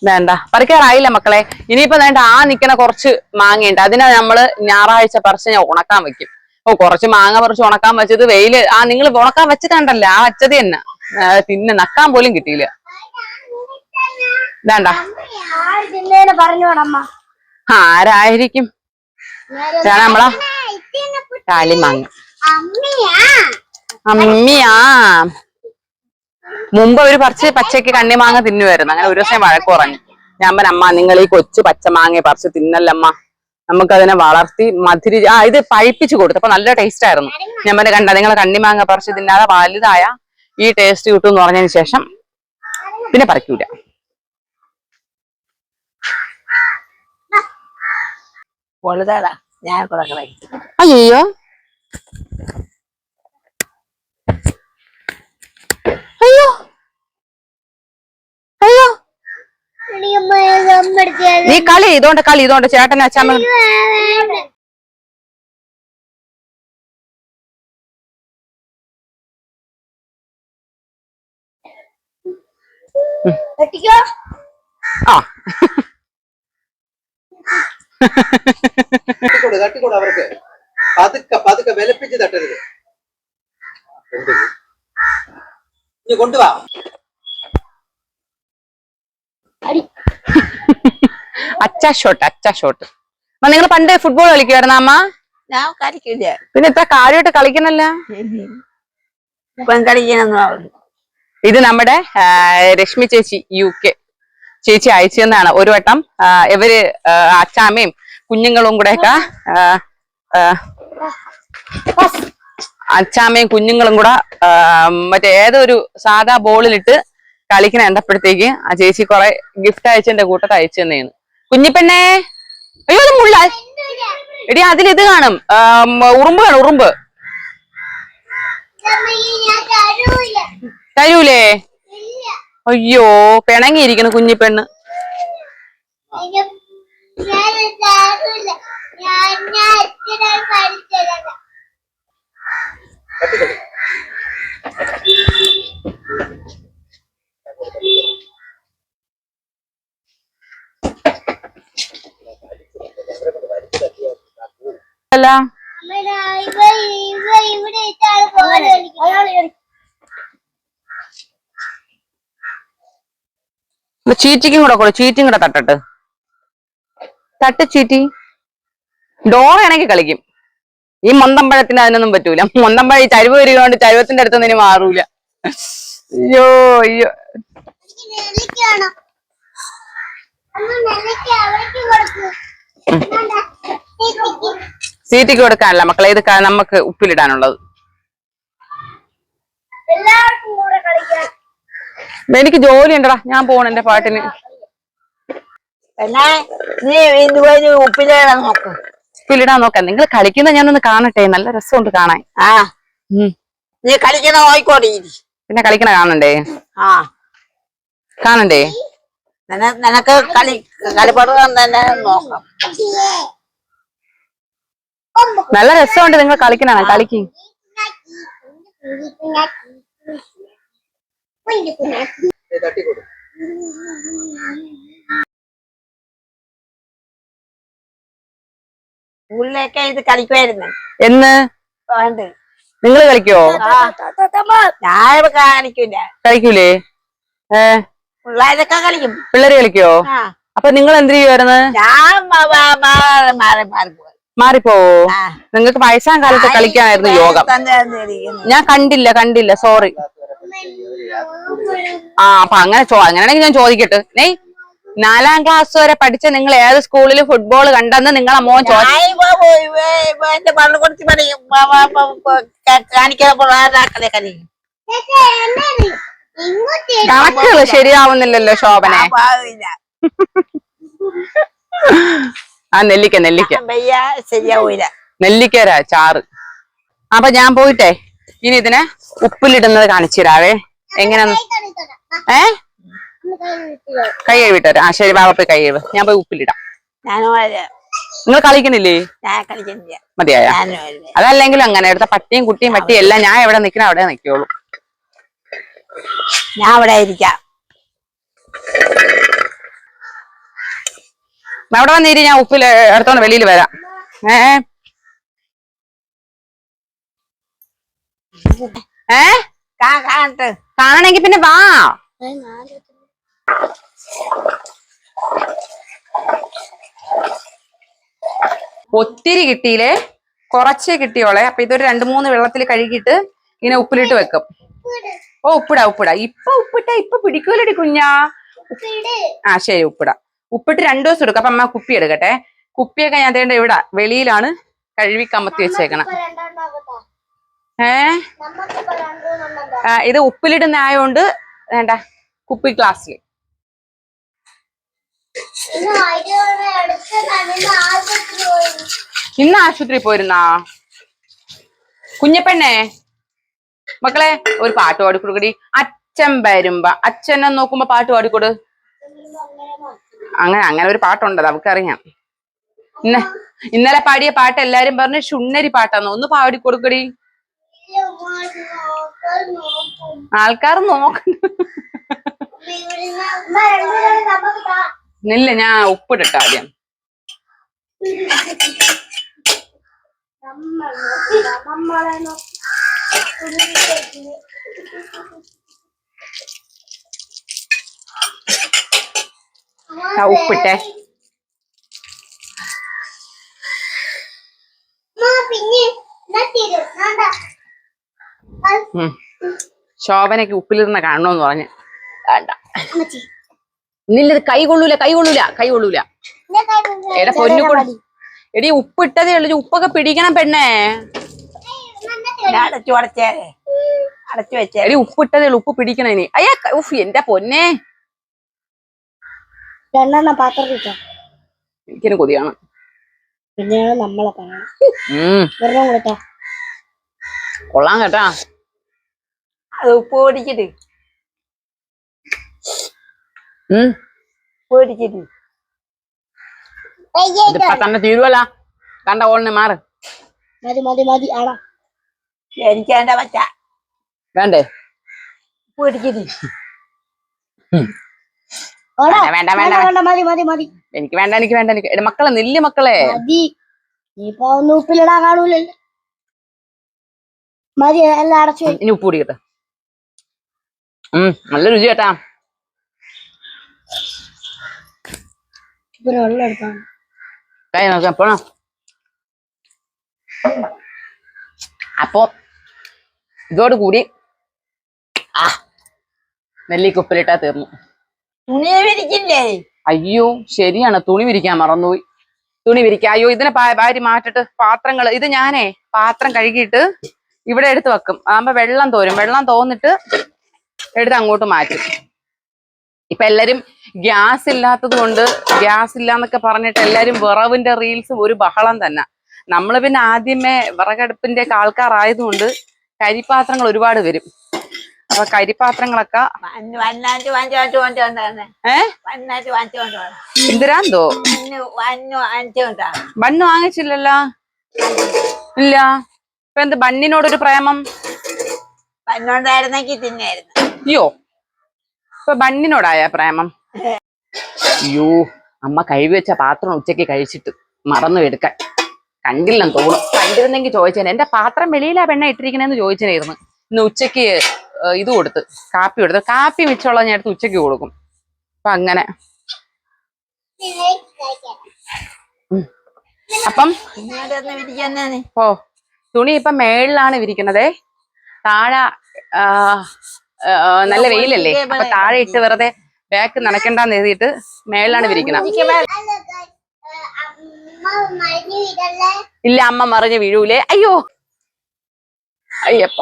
വേണ്ട, പറിക്കാറായില്ല മക്കളെ. ഇനിയിപ്പോ വേണ്ട, ആ നിക്കണ കുറച്ച് മാങ്ങയുണ്ട്. അതിനെ നമ്മള് ഞായറാഴ്ച പറിച്ച് ഞാൻ ഉണക്കാൻ വെക്കും. കുറച്ച് മാങ്ങ പറിച്ച് ഉണക്കാൻ വെച്ചത് വെയില്. നിങ്ങൾ ഉണക്കാൻ വെച്ചിട്ടുണ്ടല്ല, ആ വച്ചത് തന്നെ പിന്നെ നക്കാൻ പോലും കിട്ടിയില്ല. വേണ്ട, ആരായിരിക്കും? നമ്മളാ താളിമാങ്ങ. അമ്മിയാ. മുമ്പ് അവര് പറിച്ച് പച്ചയ്ക്ക് കണ്ണിമാങ്ങ തിന്നുമായിരുന്നു. അങ്ങനെ ഒരു ദിവസം വഴക്ക് പറഞ്ഞു. ഞാൻ പറഞ്ഞ, അമ്മ നിങ്ങൾ ഈ കൊച്ചു പച്ചമാങ്ങ പറിച്ച് തിന്നല്ലമ്മ, നമുക്കതിനെ വളർത്തി മധുരി ഇത് പഴിപ്പിച്ചു കൊടുത്തു. അപ്പൊ നല്ല ടേസ്റ്റ് ആയിരുന്നു. ഞാൻ പറഞ്ഞ, കണ്ട നിങ്ങളെ കണ്ണിമാങ്ങ പറിച്ച് തിന്നാതെ വലുതായ ഈ ടേസ്റ്റ് കിട്ടും എന്ന് പറഞ്ഞതിന് ശേഷം പിന്നെ പറിക്കൂല. അയ്യോ, അയ്യോ അയ്യോ, നീ കളി ഇതോണ്ട് ചേട്ടൻ അച്ഛാമ്മ ആ തട്ടിക്കൊടു അവർക്ക്. പതുക്കെ വിലപ്പിച്ച് തട്ടരുത്. ഇനി കൊണ്ടുവാ. അച്ചാ ഷോട്ട്. നിങ്ങൾ പണ്ട് ഫുട്ബോൾ കളിക്കുവായിരുന്ന അമ്മ? ഞാൻ കളിക്കില്ല. പിന്നെ ഇത്ര കാര്യമായിട്ട് കളിക്കണല്ല. ഇത് നമ്മുടെ രശ്മി ചേച്ചി UK ചേച്ചി അയച്ചെന്നാണ്. ഒരു വട്ടം ഇവര് അച്ചാമ്മയും കുഞ്ഞുങ്ങളും കൂടെ മറ്റേ ഏതൊരു സാധാ ബോളിലിട്ട് കളിക്കണ കണ്ടപ്പോഴത്തേക്ക് ആ ചേച്ചി കുറെ ഗിഫ്റ്റ് അയച്ചെന്റെ കൂട്ടത്ത് അയച്ചു തന്നെയാണ്. കുഞ്ഞിപ്പെണ്ണേ, അയ്യോ അത് മുള്ള എടി, അതിലിത് കാണും, ഉറുമ്പ് കാണും, ഉറുമ്പ്. തരൂലേ? അയ്യോ, പിണങ്ങിയിരിക്കുന്നു കുഞ്ഞിപ്പെണ്ണ്. അല്ല, ചീറ്റിക്കും കൂടെ ചീറ്റും കൂടെ തട്ട് ചീറ്റി. ഡോറയാണെങ്കിൽ കളിക്കും. ഈ മൊന്തമ്പഴത്തിന് അതിനൊന്നും പറ്റൂല. മൊന്തമ്പഴം ഈ ചരുവ് വരികകൊണ്ട് ചരുവത്തിന്റെ അടുത്തൊന്നും ഇനി മാറൂല. അയ്യോ അയ്യോ, സീറ്റിക്ക് കൊടുക്കാനല്ല മക്കളെ, ഇത് നമുക്ക് ഉപ്പിലിടാനുള്ളത്. എനിക്ക് ജോലി ഉണ്ടടാ, ഞാൻ പോണ എന്റെ പാട്ടിന്. ഉപ്പിലിടാൻ നോക്കാം. നിങ്ങൾ കളിക്കുന്ന ഞാനൊന്ന് കാണട്ടെ, നല്ല രസമുണ്ട് കാണാൻ. നീ കളിക്കണ നോയിക്കോട്ടെ. പിന്നെ കളിക്കണ കാണണ്ടേ? കാണണ്ടേ? നിനക്ക് കളിപ്പാടും തന്നെ നോക്കാം. നല്ല രസമുണ്ട് നിങ്ങൾ കളിക്കണ. കളിക്കും. തട്ടിക്കൊടു. സ്കൂളിലൊക്കെ ഇത് കളിക്കുമായിരുന്നു. എന്ന് നിങ്ങൾ കളിക്കോ? ഞാൻ കളിക്കൂല. കളിക്കൂലേ? പിള്ളേരൊക്കെ കളിക്കും. പിള്ളേര് കളിക്കോ? ആ അപ്പൊ നിങ്ങൾ എന്ത് ചെയ്യുമായിരുന്നു? ഞാൻ മാറി പോകും. മാറിപ്പോവോ? ആ നിങ്ങൾക്ക് വയസ്സാം കാലത്ത് കളിക്കാനായിരുന്നു യോഗം. ഞാൻ കണ്ടില്ല സോറി. ആ അപ്പൊ അങ്ങനെയാണെങ്കിൽ ഞാൻ ചോദിക്കട്ടെ. നെയ് 4ാം ക്ലാസ് വരെ പഠിച്ച നിങ്ങൾ ഏത് സ്കൂളിൽ ഫുട്ബോൾ കണ്ടെന്ന് നിങ്ങളെ മോൻ എന്റെ പള്ളിക്കുറിച്ച് പറയും കാണിക്കാൻ കളി കണക്കുകൾ ശരിയാവുന്നില്ലല്ലോ ശോഭനെ. ആ നെല്ലിക്ക ശരിയാവൂല. നെല്ലിക്കര ചാറ്. അപ്പൊ ഞാൻ പോയിട്ടെ ഇനി ഇതിനെ ഉപ്പിലിടുന്നത് കാണിച്ചിരാവേ എങ്ങനെയാന്ന്. കൈ കഴുകിട്ടരാ. ആ ശരി ബാബ പോയി കൈ കഴുവ്. ഞാൻ പോയി ഉപ്പിലിടാം. നിങ്ങൾ കളിക്കണില്ലേ? മതിയായ അതല്ലെങ്കിലും അങ്ങനെ എടുത്ത പട്ടിയും കുട്ടിയും പട്ടിയും എല്ലാം ഞാൻ എവിടെ നിൽക്കണ അവിടെ നിൽക്കുള്ളൂ. ഞാൻ അവിടെ ഇരിക്കാം. അവിടെ വന്നിരി. ഞാൻ ഉപ്പിൽ എടുത്തോണ്ട് വെളിയിൽ വരാം. കാണണെങ്കി പിന്നെ വാ. ഒത്തിരി കിട്ടിയില്ലേ, കുറച്ചേ കിട്ടിയോളെ. അപ്പൊ ഇതൊരു 2-3 വെള്ളത്തിൽ കഴുകിയിട്ട് ഇങ്ങനെ ഉപ്പിലിട്ട് വെക്കും. ഓ ഉപ്പിടാ. ഇപ്പൊ ഉപ്പിട്ടാ ഇപ്പൊ പിടിക്കൂലടി കുഞ്ഞാ. ആ ശരി ഉപ്പിടാ. ഉപ്പിട്ട് 2 ദിവസം എടുക്കും. അപ്പൊ അമ്മ കുപ്പി എടുക്കട്ടെ. കുപ്പിയൊക്കെ ഞാൻ തേണ്ട ഇവിടെ വെളിയിലാണ് കഴുകി കമത്തി വെച്ചേക്കണം. ഇത് ഉപ്പിലിടുന്ന ആയോണ്ട് വേണ്ട കുപ്പി ഗ്ലാസ്സിൽ. ഇന്ന് ആശുപത്രി പോയിരുന്നാ കുഞ്ഞപ്പെണ്ണേ? മക്കളെ ഒരു പാട്ട് പാടിക്കൊടുക്കടി. അച്ഛൻ വരുമ്പോ അച്ഛനെ നോക്കുമ്പോ പാട്ട് പാടിക്കൊടു. അങ്ങനെ ഒരു പാട്ടുണ്ട്, നമുക്കറിയാം. ഇന്നലെ പാടിയ പാട്ട് എല്ലാരും പറഞ്ഞു ഷുണ്ണരി പാട്ടാന്നോ. ഒന്ന് പാടിക്കൊടുക്കടി. ആൾക്കാർ നോക്കണ്ട. ഇല്ല ഞാൻ ഉപ്പിടട്ട ആദ്യം. ഉപ്പിട്ടെ. ശോഭനയ്ക്ക് ഉപ്പിലിരുന്ന കാണണോന്ന് പറഞ്ഞ് വേണ്ട. ഇന്നില്ലത് കൈ കൊള്ളൂല. എടാ പൊന്നുകൂടെ എടി ഉപ്പിട്ടതേ ഉള്ളു. ഉപ്പൊക്കെ പിടിക്കണം പെണ്ണേ. അടച്ചു വെച്ചേ. എടി ഉപ്പിട്ടതേ ഉള്ളു. ഉപ്പ് പിടിക്കണം ഇനി. അയ്യാ എന്റെ പൊന്നെ. എനിക്കിന് കൊതിയാണ്. കൊള്ളാൻ കേട്ടാ. അത് ഉപ്പ് പൊടിച്ചിട്ട് ഇതിപ്പ തന്നെ തീരുവല്ല. കണ്ട ഓളിനെ മാറ്. എനിക്ക് എന്റെ പറ്റ വേണ്ടേ? ഉപ്പ് പൊടിച്ചിട്ട് വേണ്ട. എനിക്ക് വേണ്ട. മക്കളെ നെല്ല് മക്കളെ ഉപ്പിലിടാൻ കാണൂലല്ലോ. മതി എല്ലാം അടച്ചു. ഇനി ഉപ്പ് പൊടിക്കട്ടെ. നല്ല രുചി കേട്ടാ. കൈ നോക്കാം പോണോ. അപ്പൊ ഇതോടുകൂടി നെല്ലിക്ക് ഉപ്പിലിട്ടാ തീർന്നു. തുണി വിരിക്കില്ലേ? അയ്യോ ശരിയാണ്, തുണി വിരിക്കാൻ മറന്നുപോയി. തുണി വിരിക്കാം. അയ്യോ ഇതിനെ ഭാര്യ മാറ്റിട്ട് പാത്രങ്ങള് ഇത് ഞാനേ പാത്രം കഴുകിയിട്ട് ഇവിടെ എടുത്ത് വെക്കും. ആകുമ്പോ വെള്ളം തോരും. വെള്ളം തോന്നിട്ട് എടുത്ത് അങ്ങോട്ട് മാറ്റും. ഇപ്പൊ എല്ലാരും ഗ്യാസ് ഇല്ലാത്തത് കൊണ്ട് ഗ്യാസ് ഇല്ലാന്നൊക്കെ പറഞ്ഞിട്ട് എല്ലാരും വിറവിന്റെ റീൽസും ഒരു ബഹളം തന്നെ. നമ്മള് പിന്നെ ആദ്യമേ വിറകടുപ്പിന്റെ ഒക്കെ ആൾക്കാരായതുകൊണ്ട് കരിപ്പാത്രങ്ങൾ ഒരുപാട് വരും. അപ്പൊ കരിപ്പാത്രങ്ങളൊക്കെ എന്തിനാന്തോ ബണ്ണ് വാങ്ങിച്ചില്ലല്ലോ. ഇല്ല. ഇപ്പൊ എന്ത് ബണ്ണിനോടൊരു പ്രേമം? ബണ്ണുണ്ടായിരുന്നെങ്കിൽ തിന്നായിരുന്നു. അയ്യോ ഇപ്പൊ ബണ്ണിനോടായ പ്രേമം? അയ്യോ അമ്മ കഴുകി വെച്ച പാത്രം ഉച്ചക്ക് കഴിച്ചിട്ട് മറന്നു എടുക്കാൻ. കണ്ടില്ലെന്ന് തോന്നും. കണ്ടിരുന്നെങ്കിൽ ചോദിച്ചേനെ. എന്റെ പാത്രം വെളിയിലാ പെണ്ണ ഇട്ടിരിക്കണേന്ന് ചോദിച്ചേനായിരുന്നു. ഇന്ന് ഉച്ചക്ക് ഇത് കൊടുത്ത് കാപ്പി കൊടുത്ത്. കാപ്പി മിച്ചമുള്ള ഞാൻ എടുത്ത് ഉച്ചക്ക് കൊടുക്കും. അപ്പൊ അങ്ങനെ അപ്പം ഓ തുണി ഇപ്പൊ മേളിലാണ് വിരിക്കണതേ. താഴെ നല്ല വെയിലല്ലേ, അപ്പൊ താഴെ ഇട്ട് വെറുതെ ബാക്ക് നനക്കണ്ടെന്ന് എഴുതിയിട്ട് മേളിലാണ് വിരിക്കണം. ഇല്ല, അമ്മ മറിഞ്ഞ് വീഴൂലേ. അയ്യോ അയ്യപ്പ.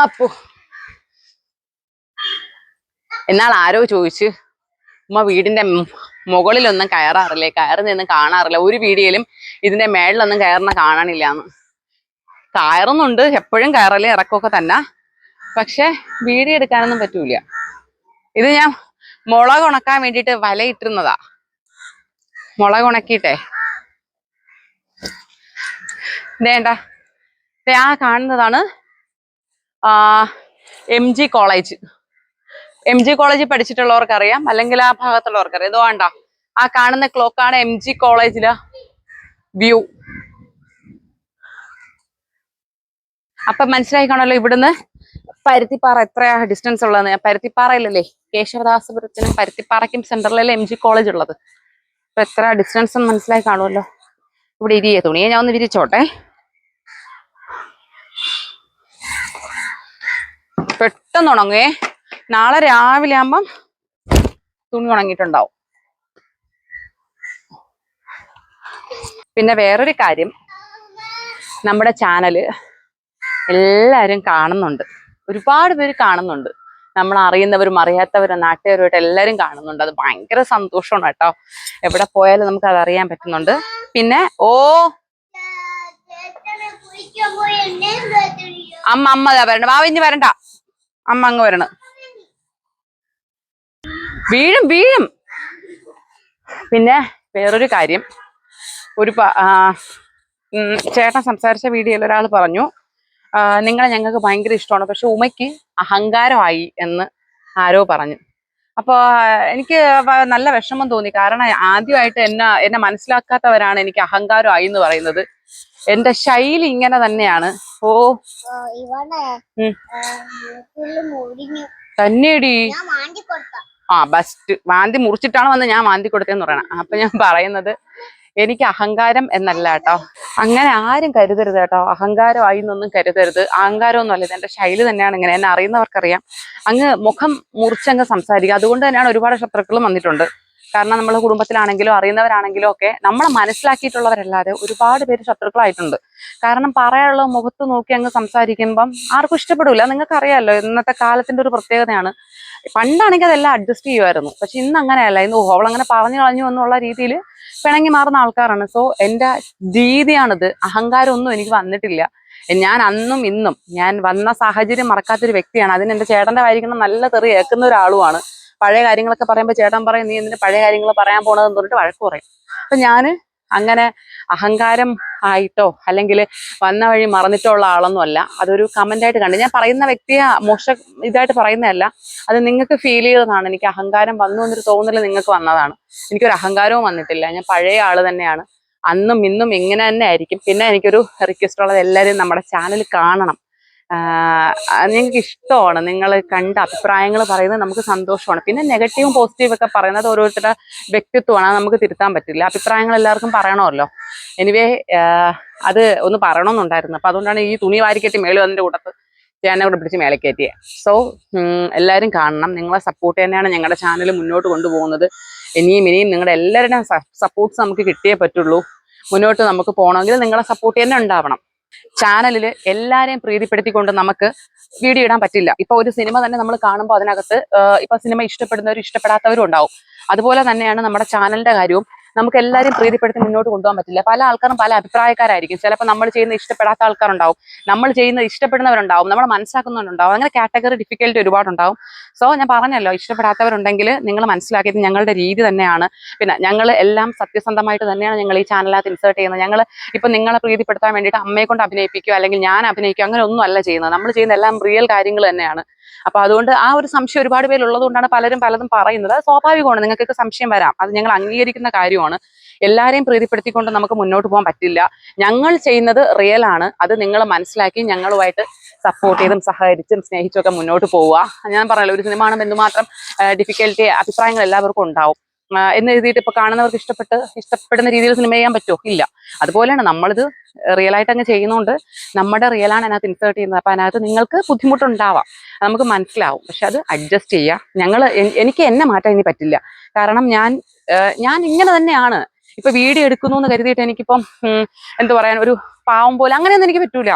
അപ്പോ എന്നാൽ ആരോ ചോദിച്ചു, ഉമ്മ വീടിന്റെ മുകളിലൊന്നും കയറാറില്ലേ, കയറി നിന്ന് കാണാറില്ല, ഒരു വീഡിയോയിലും ഇതിന്റെ മേളിലൊന്നും കയറുന്ന കാണാനില്ലാന്ന്. കയറുന്നുണ്ട്, എപ്പോഴും കയറല് ഇറക്കമൊക്കെ തന്നെ, പക്ഷെ വീഡിയോ എടുക്കാനൊന്നും പറ്റൂല. ഇത് ഞാൻ മുളക് ഉണക്കാൻ വേണ്ടിയിട്ട് വലയിട്ടിരുന്നതാ. മുളക് ഉണക്കിയിട്ടെ വേണ്ട. ആ കാണുന്നതാണ് MG കോളേജ്. MG കോളേജിൽ പഠിച്ചിട്ടുള്ളവർക്കറിയാം, അല്ലെങ്കിൽ ആ ഭാഗത്തുള്ളവർക്കറിയാം. ഇത് വേണ്ട, ആ കാണുന്ന ക്ലോക്കാണ് MG കോളേജിലെ വ്യൂ. അപ്പൊ മനസ്സിലായി കാണല്ലോ ഇവിടുന്ന് പരുത്തിപ്പാറ എത്രയാ ഡിസ്റ്റൻസ് ഉള്ളതെന്ന്. പരുത്തിപ്പാറയിലല്ലേ കേശവദാസപുരത്തിനും പരുത്തിപ്പാറയ്ക്കും സെന്ററിലല്ലേ MG കോളേജ് ഉള്ളത്. അപ്പൊ എത്ര ഡിസ്റ്റൻസ് എന്ന് മനസ്സിലായി കാണുമല്ലോ. ഇവിടെ ഇരിയേ, തുണിയെ ഞാൻ ഒന്ന് വിരിച്ചോട്ടെ. പെട്ടെന്ന് ഉണങ്ങുവേ, നാളെ രാവിലെ ആകുമ്പം തുണി ഉണങ്ങിയിട്ടുണ്ടാവും. പിന്നെ വേറൊരു കാര്യം, നമ്മുടെ ചാനല് എല്ലാവരും കാണുന്നുണ്ട്, ഒരുപാട് പേര് കാണുന്നുണ്ട്. നമ്മൾ അറിയുന്നവരും അറിയാത്തവരും നാട്ടുകാരുമായിട്ട് എല്ലാവരും കാണുന്നുണ്ട്. അത് ഭയങ്കര സന്തോഷമാണ് കേട്ടോ. എവിടെ പോയാലും നമുക്ക് അത് അറിയാൻ പറ്റുന്നുണ്ട്. പിന്നെ അമ്മ അതാ വരണ്ട, ഇനി വരണ്ട, അമ്മ അങ്ങ് വരണ. വീഴും. പിന്നെ വേറൊരു കാര്യം, ഒരു ചേട്ടൻ സംസാരിച്ച വീഡിയോയിൽ ഒരാൾ പറഞ്ഞു, നിങ്ങളെ ഞങ്ങൾക്ക് ഭയങ്കര ഇഷ്ടമാണ്, പക്ഷെ ഉമയ്ക്ക് അഹങ്കാരമായി എന്ന് ആരോ പറഞ്ഞു. അപ്പോൾ എനിക്ക് നല്ല വിഷമം തോന്നി. കാരണം ആദ്യമായിട്ട് എന്നെ മനസ്സിലാക്കാത്തവരാണ് എനിക്ക് അഹങ്കാരമായി എന്ന് പറയുന്നത്. എന്റെ ശൈലി ഇങ്ങനെ തന്നെയാണ്. തന്നെയടി ബെസ്റ്റ്. മാന്തി മുറിച്ചിട്ടാണ് വന്ന് ഞാൻ മാന്തി കൊടുത്തതെന്ന് പറയണം. അപ്പൊ ഞാൻ പറയുന്നത് എനിക്ക് അഹങ്കാരം എന്നല്ല കേട്ടോ, അങ്ങനെ ആരും കരുതരുത് കേട്ടോ. അഹങ്കാരമായി എന്നൊന്നും കരുതരുത്. അഹങ്കാരമൊന്നും അല്ല, ഇത് എന്റെ ശൈലി തന്നെയാണ് ഇങ്ങനെ. എന്നെ അറിയുന്നവർക്കറിയാം. അങ്ങ് മുഖം മുറിച്ചങ്ങ് സംസാരിക്കുക. അതുകൊണ്ട് തന്നെയാണ് ഒരുപാട് ശത്രുക്കളും വന്നിട്ടുണ്ട്. കാരണം നമ്മളെ കുടുംബത്തിലാണെങ്കിലും അറിയുന്നവരാണെങ്കിലും ഒക്കെ നമ്മളെ മനസ്സിലാക്കിയിട്ടുള്ളവരല്ലാതെ ഒരുപാട് പേര് ശത്രുക്കളായിട്ടുണ്ട്. കാരണം പറയാനുള്ള മുഖത്ത് നോക്കി അങ്ങ് സംസാരിക്കുമ്പം ആർക്കും ഇഷ്ടപ്പെടില്ല. നിങ്ങൾക്ക് അറിയാമല്ലോ, ഇന്നത്തെ കാലത്തിന്റെ ഒരു പ്രത്യേകതയാണ്. പണ്ടാണെങ്കിൽ അതെല്ലാം അഡ്ജസ്റ്റ് ചെയ്യുമായിരുന്നു, പക്ഷെ ഇന്ന് അങ്ങനെയല്ല. ഇന്ന് അവളങ്ങനെ പറഞ്ഞു കളഞ്ഞു എന്നുള്ള രീതിയിൽ പിണങ്ങി മാറുന്ന ആൾക്കാരാണ്. സോ എന്റെ രീതിയാണിത്. അഹങ്കാരം ഒന്നും എനിക്ക് വന്നിട്ടില്ല. ഞാൻ അന്നും ഇന്നും ഞാൻ വന്ന സാഹചര്യം മറക്കാത്തൊരു വ്യക്തിയാണ്. അതിന് എന്റെ ചേട്ടന്റെ വായിരിക്കണം നല്ല തെറി ഏൽക്കുന്ന ഒരാളുമാണ്. പഴയ കാര്യങ്ങളൊക്കെ പറയുമ്പോൾ ചേട്ടൻ പറയും, നീ എന്തിന് പഴയ കാര്യങ്ങൾ പറയാൻ പോണതെന്ന് പറഞ്ഞിട്ട് വഴക്ക് പറയും. അപ്പൊ ഞാന് അങ്ങനെ അഹങ്കാരം ആയിട്ടോ അല്ലെങ്കിൽ വന്ന വഴി മറന്നിട്ടോ ഉള്ള ആളൊന്നും അല്ല. അതൊരു കമന്റായിട്ട് കണ്ട് ഞാൻ പറയുന്ന വ്യക്തിയെ ഇതായിട്ട് പറയുന്നതല്ല. അത് നിങ്ങൾക്ക് ഫീൽ ചെയ്തതാണ്. എനിക്ക് അഹങ്കാരം വന്നു എന്നൊരു തോന്നൽ നിങ്ങൾക്ക് വന്നതാണ്. എനിക്കൊരു അഹങ്കാരവും വന്നിട്ടില്ല. ഞാൻ പഴയ ആള് തന്നെയാണ്. അന്നും ഇന്നും ഇങ്ങനെ തന്നെ ആയിരിക്കും. പിന്നെ എനിക്കൊരു റിക്വസ്റ്റ് ഉള്ളത്, എല്ലാവരും നമ്മുടെ ചാനൽ കാണണം. നിങ്ങൾക്ക് ഇഷ്ടമാണ്, നിങ്ങൾ കണ്ട അഭിപ്രായങ്ങൾ പറയുന്നത് നമുക്ക് സന്തോഷമാണ്. പിന്നെ നെഗറ്റീവും പോസിറ്റീവും ഒക്കെ പറയുന്നത് ഓരോരുത്തരുടെ വ്യക്തിത്വമാണ്, അത് നമുക്ക് തിരുത്താൻ പറ്റില്ല. അഭിപ്രായങ്ങൾ എല്ലാവർക്കും പറയണമല്ലോ. എനിവേ അത് ഒന്ന് പറയണമെന്നുണ്ടായിരുന്നു. അപ്പൊ അതുകൊണ്ടാണ് ഈ തുണി വാരിക്കെട്ടി മേളിൽ വന്നതിന്റെ കൂട്ടത്ത് ചേട്ടനെ കൂടെ പിടിച്ച് മേലെ കയറ്റിയെ. സോ എല്ലാവരും കാണണം. നിങ്ങളെ സപ്പോർട്ട് തന്നെയാണ് ഞങ്ങളുടെ ചാനൽ മുന്നോട്ട് കൊണ്ടുപോകുന്നത്. ഇനിയും നിങ്ങളുടെ എല്ലാവരുടെയും സപ്പോർട്ട്സ് നമുക്ക് കിട്ടിയേ പറ്റുള്ളൂ. മുന്നോട്ട് നമുക്ക് പോകണമെങ്കിൽ നിങ്ങളെ സപ്പോർട്ട് തന്നെ ഉണ്ടാവണം. ചാനലിൽ എല്ലാരെയും പ്രീതിപ്പെടുത്തിക്കൊണ്ട് നമുക്ക് വീഡിയോ ഇടാൻ പറ്റില്ല. ഇപ്പൊ ഒരു സിനിമ തന്നെ നമ്മൾ കാണുമ്പോൾ അതിനകത്ത് ഇപ്പൊ സിനിമ ഇഷ്ടപ്പെടുന്നവരും ഇഷ്ടപ്പെടാത്തവരും ഉണ്ടാവും. അതുപോലെ തന്നെയാണ് നമ്മുടെ ചാനലിന്റെ കാര്യവും. നമുക്ക് എല്ലാവരും പ്രീതിപ്പെടുത്തി മുന്നോട്ട് കൊണ്ടുപോകാൻ പറ്റില്ല. പല ആൾക്കാരും പല അഭിപ്രായക്കാരായിരിക്കും. ചിലപ്പോൾ നമ്മൾ ചെയ്യുന്ന ഇഷ്ടപ്പെടാത്ത ആൾക്കാരുണ്ടാവും, നമ്മൾ ചെയ്യുന്നത് ഇഷ്ടപ്പെടുന്നവരുണ്ടാവും, നമ്മൾ മനസ്സിലാക്കുന്നവരുണ്ടാവും. അങ്ങനെ കാറ്റഗറി ഡിഫിക്കൽറ്റി ഒരുപാടുണ്ടാവും. സോ ഞാൻ പറഞ്ഞല്ലോ, ഇഷ്ടപ്പെടാത്തവരുണ്ടെങ്കിൽ നിങ്ങൾ മനസ്സിലാക്കിയത് ഞങ്ങളുടെ രീതി തന്നെയാണ്. പിന്നെ ഞങ്ങൾ എല്ലാം സത്യസന്ധമായിട്ട് തന്നെയാണ് ഞങ്ങൾ ഈ ചാനലിനകത്ത് ഇൻസേർട്ട് ചെയ്യുന്നത്. ഞങ്ങൾ ഇപ്പൊ നിങ്ങളെ പ്രീതിപ്പെടുത്താൻ വേണ്ടിയിട്ട് അമ്മയെ കൊണ്ട് അഭിനയിപ്പിക്കുക അല്ലെങ്കിൽ ഞാൻ അഭിനയിക്കുക അങ്ങനെ ഒന്നും അല്ല ചെയ്യുന്നത്. നമ്മൾ ചെയ്യുന്ന എല്ലാം റിയൽ കാര്യങ്ങൾ തന്നെയാണ്. അപ്പൊ അതുകൊണ്ട് ആ ഒരു സംശയം ഒരുപാട് പേരുള്ളത് കൊണ്ടാണ് പലരും പലതും പറയുന്നത്. അത് സ്വാഭാവികമാണ്, നിങ്ങൾക്കൊക്കെ സംശയം വരാം. അത് ഞങ്ങൾ അംഗീകരിക്കുന്ന കാര്യമാണ്. എല്ലാവരെയും പ്രീതിപ്പെടുത്തിക്കൊണ്ട് നമുക്ക് മുന്നോട്ട് പോകാൻ പറ്റില്ല. ഞങ്ങൾ ചെയ്യുന്നത് റിയൽ ആണ്. അത് നിങ്ങൾ മനസ്സിലാക്കി ഞങ്ങളുമായിട്ട് സപ്പോർട്ട് ചെയ്തും സഹകരിച്ചും സ്നേഹിച്ചും ഒക്കെ മുന്നോട്ട് പോവുക. ഞാൻ പറഞ്ഞല്ലോ, ഒരു സിനിമ കാണുമ്പോൾ എന്തുമാത്രം ഡിഫിക്കൽട്ടി അഭിപ്രായങ്ങൾ എല്ലാവർക്കും ഉണ്ടാവും. എന്ന് എഴുതിയിട്ട് ഇപ്പൊ കാണുന്നവർക്ക് ഇഷ്ടപ്പെടുന്ന രീതിയിൽ സിനിമ ചെയ്യാൻ പറ്റുമോ? ഇല്ല. അതുപോലെയാണ് നമ്മളിത് റിയൽ ആയിട്ട് അങ്ങ് ചെയ്യുന്നതുകൊണ്ട് നമ്മുടെ റിയലാണ് അതിനകത്ത് ഇൻസേർട്ട് ചെയ്യുന്നത്. അപ്പൊ അതിനകത്ത് നിങ്ങൾക്ക് ബുദ്ധിമുട്ടുണ്ടാവാം, നമുക്ക് മനസ്സിലാവും. പക്ഷെ അത് അഡ്ജസ്റ്റ് ചെയ്യുക. എനിക്ക് എന്നെ മാറ്റാൻ ഇനി പറ്റില്ല. കാരണം ഞാൻ ഇങ്ങനെ തന്നെയാണ്. ഇപ്പൊ വീഡിയോ എടുക്കുന്നു എന്ന് കരുതിയിട്ട് എനിക്കിപ്പം എന്താ പറയാൻ, ഒരു പാവം പോലെ അങ്ങനെയൊന്നും എനിക്ക് പറ്റൂല.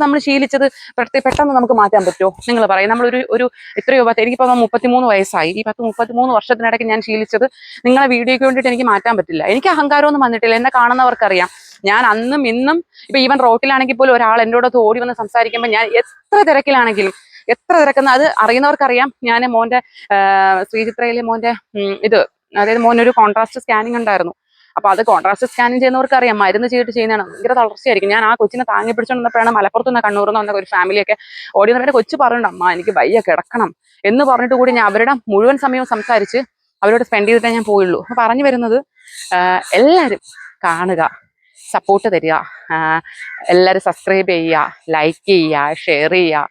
നമ്മൾ ശീലിച്ചത് പെട്ടെന്ന് നമുക്ക് മാറ്റാൻ പറ്റുമോ? നിങ്ങൾ പറയും. നമ്മളൊരു എത്രയോ എനിക്കിപ്പോ 33 വയസ്സായി. ഈ 33 വർഷത്തിനിടയ്ക്ക് ഞാൻ ശീലിച്ചത് നിങ്ങളെ വീഡിയോയ്ക്ക് വേണ്ടിയിട്ട് എനിക്ക് മാറ്റാൻ പറ്റില്ല. എനിക്ക് അഹങ്കാരമൊന്നും വന്നിട്ടില്ല. എന്നെ കാണുന്നവർക്കറിയാം. ഞാൻ അന്നും ഇന്നും ഇപ്പൊ ഈവൻ റോട്ടിലാണെങ്കിൽ പോലും ഒരാൾ എന്നോടൊത്ത് ഓടി വന്ന് സംസാരിക്കുമ്പോൾ ഞാൻ എത്ര തിരക്കിലാണെങ്കിലും, എത്ര തിരക്കുന്ന അത് അറിയുന്നവർക്കറിയാം. ഞാൻ മോന്റെ ശ്രീചിത്രയിലെ മോന്റെ അതായത് മോനൊരു കോൺട്രാസ്റ്റ് സ്കാനിങ് ഉണ്ടായിരുന്നു. അപ്പൊ അത് കോൺട്രാസ്റ്റ് സ്കാനിങ് ചെയ്യുന്നവർക്ക് അറിയാം, മരുന്ന് ചെയ്തിട്ട് ചെയ്യുന്നതാണ്. ഭയങ്കര തളർച്ചയായിരിക്കും. ഞാൻ ആ കൊച്ചിനെ താങ്ങി പിടിച്ചോണ്ടപ്പോഴാണ് മലപ്പുറത്ത് നിന്ന് കണ്ണൂരിൽ നിന്ന് വന്ന ഒരു ഫാമിലിയൊക്കെ ഓടി വന്നവരുടെ കൊച്ചു പറഞ്ഞിട്ടുണ്ട്, അമ്മ എനിക്ക് വയ്യ കിടക്കണം എന്ന് പറഞ്ഞിട്ട് കൂടി ഞാൻ അവരുടെ മുഴുവൻ സമയവും സംസാരിച്ച് അവരോട് സ്പെൻഡ് ചെയ്തിട്ടേ ഞാൻ പോയുള്ളൂ. അപ്പൊ പറഞ്ഞു വരുന്നത്, എല്ലാവരും കാണുക, സപ്പോർട്ട് തരിക, എല്ലാവരും സബ്സ്ക്രൈബ് ചെയ്യുക, ലൈക്ക് ചെയ്യുക, ഷെയർ ചെയ്യുക,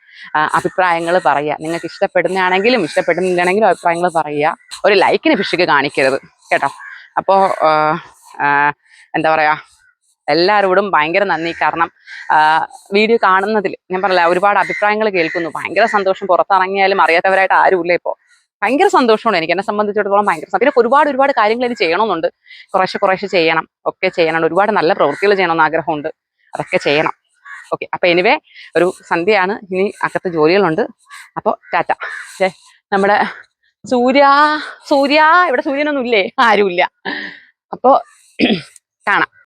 അഭിപ്രായങ്ങൾ പറയുക. നിങ്ങൾക്ക് ഇഷ്ടപ്പെടുന്നതാണെങ്കിലും ഇഷ്ടപ്പെടുന്നില്ലാണെങ്കിലും അഭിപ്രായങ്ങൾ പറയുക. ഒരു ലൈക്കിന് പിശുക്ക് കാണിക്കരുത് കേട്ടോ. അപ്പോൾ എന്താ പറയാ, എല്ലാവരോടും ഭയങ്കര നന്ദി. കാരണം വീഡിയോ കാണുന്നതിൽ ഞാൻ പറഞ്ഞില്ല, ഒരുപാട് അഭിപ്രായങ്ങൾ കേൾക്കുന്നു. ഭയങ്കര സന്തോഷം. പുറത്തിറങ്ങിയാലും അറിയാത്തവരായിട്ട് ആരുമില്ല ഇപ്പോൾ. ഭയങ്കര സന്തോഷമാണ് എനിക്ക്. എന്നെ സംബന്ധിച്ചിടത്തോളം ഭയങ്കര. പിന്നെ ഒരുപാട് കാര്യങ്ങൾ എനിക്ക് ചെയ്യണമെന്നുണ്ട്. കുറേശ്ശെ ചെയ്യണം, ഒക്കെ ചെയ്യണം. ഒരുപാട് നല്ല പ്രവൃത്തികൾ ചെയ്യണമെന്ന് ആഗ്രഹമുണ്ട്. അതൊക്കെ ചെയ്യണം. ഓക്കെ, അപ്പൊ എനിവേ ഒരു സന്ധ്യയാണ്, ഇനി അകത്ത് ജോലികളുണ്ട്. അപ്പോൾ ടാറ്റ. നമ്മുടെ സൂര്യ ഇവിടെ സൂര്യനൊന്നും ഇല്ലേ? ആരുമില്ല. അപ്പോ കാണാം.